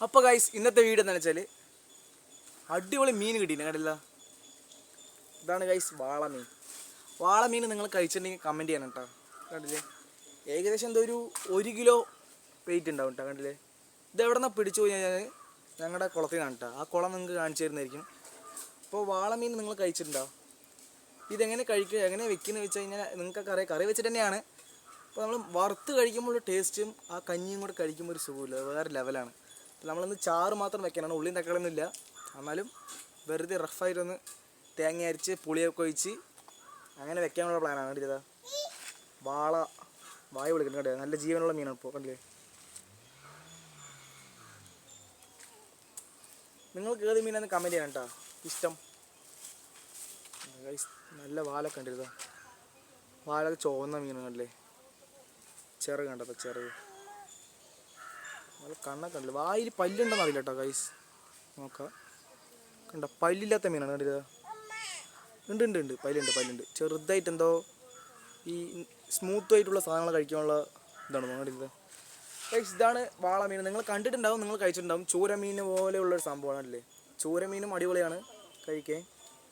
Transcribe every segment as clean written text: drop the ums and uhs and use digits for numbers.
അപ്പോൾ ഗൈസ് ഇന്നത്തെ വീഡിയോ എന്താണെന്ന് വെച്ചാൽ അടിപൊളി മീൻ കിട്ടിയില്ല കണ്ടില്ല. ഇതാണ് ഗൈസ് വാളമീൻ. വാളമീൻ നിങ്ങൾ കഴിച്ചിട്ടുണ്ടെങ്കിൽ കമൻറ്റ് ചെയ്യണം കേട്ടോ. കണ്ടില്ലേ, ഏകദേശം എന്തോ ഒരു കിലോ വെയിറ്റ് ഉണ്ടാവും കേട്ടോ. കണ്ടില്ലേ, ഇത് എവിടെ നിന്നാണ് പിടിച്ചു പോയി കഴിഞ്ഞാൽ ഞങ്ങളുടെ കുളത്തിൽ നിന്നാണ് കേട്ടോ. ആ കുളം നിങ്ങൾക്ക് കാണിച്ചു തരുന്നതായിരിക്കും. അപ്പോൾ വാളമീൻ നിങ്ങൾ കഴിച്ചിട്ടുണ്ടോ? ഇതെങ്ങനെ കഴിക്കുക, എങ്ങനെ വെക്കുന്നത് വെച്ച് കഴിഞ്ഞാൽ നിങ്ങൾക്കൊക്കെ അറിയാം. കറി വെച്ചിട്ട് തന്നെയാണ്. അപ്പോൾ നമ്മൾ വറുത്ത് കഴിക്കുമ്പോൾ ടേസ്റ്റും ആ കഞ്ഞിയും കൂടെ കഴിക്കുമ്പോൾ ഒരു സുഖമില്ല, വേറെ ലെവലാണ്. നമ്മളൊന്ന് ചാറ് മാത്രം വെക്കാനാണ്, ഉള്ളിയും തക്കാളിയൊന്നും ഇല്ല. എന്നാലും വെറുതെ റഫായിട്ടൊന്ന് തേങ്ങ അരിച്ച് പുളിയൊക്കെ ഒഴിച്ച് അങ്ങനെ വെക്കാനുള്ള പ്ലാനാണ്. കണ്ടില്ല, വാള വായ വിളിക്കുന്നത് കണ്ടില്ല, നല്ല ജീവനുള്ള മീനാണ് ഇപ്പോൾ. കണ്ടില്ലേ, നിങ്ങൾക്ക് ഏത് മീനാന്ന് കമൻറ്റ് ചെയ്യണം കേട്ടോ, ഇഷ്ടം. നല്ല വാലൊക്കെ കണ്ടിരുതാ, വാലൊക്കെ ചുവന്ന മീനാണ്. കണ്ടില്ലേ, ചെറുക് കണ്ടപ്പോൾ ചെറുക് നല്ല കണ്ണൊക്കെ ഉണ്ടല്ലോ. വായിൽ പല്ലുണ്ടെന്ന് അറിയില്ല കേട്ടോ ഗൈസ്. നോക്കാം, കണ്ടോ, പല്ലില്ലാത്ത മീനാണ്. കണ്ടിരുതാ, ഉണ്ട് പല്ലുണ്ട്. ചെറുതായിട്ട് എന്തോ ഈ സ്മൂത്ത് ആയിട്ടുള്ള സാധനങ്ങൾ കഴിക്കാനുള്ള ഇതാണ് കണ്ടിരുതാ ഗൈസ്. ഇതാണ് വാളമീൻ. നിങ്ങൾ കണ്ടിട്ടുണ്ടാവും, നിങ്ങൾ കഴിച്ചിട്ടുണ്ടാവും. ചൂരമീൻ പോലെയുള്ളൊരു സംഭവമാണ് അല്ലേ. ചൂരമീനും അടിപൊളിയാണ് കഴിക്കാൻ.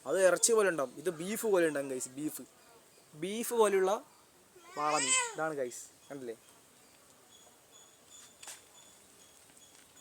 അത് ഇറച്ചി പോലെ ഉണ്ടാവും, ഇത് ബീഫ് പോലെ ഉണ്ടാവും ഗൈസ്. ബീഫ് പോലെയുള്ള വാളമീൻ ഇതാണ് ഗൈസ്. കണ്ടില്ലേ.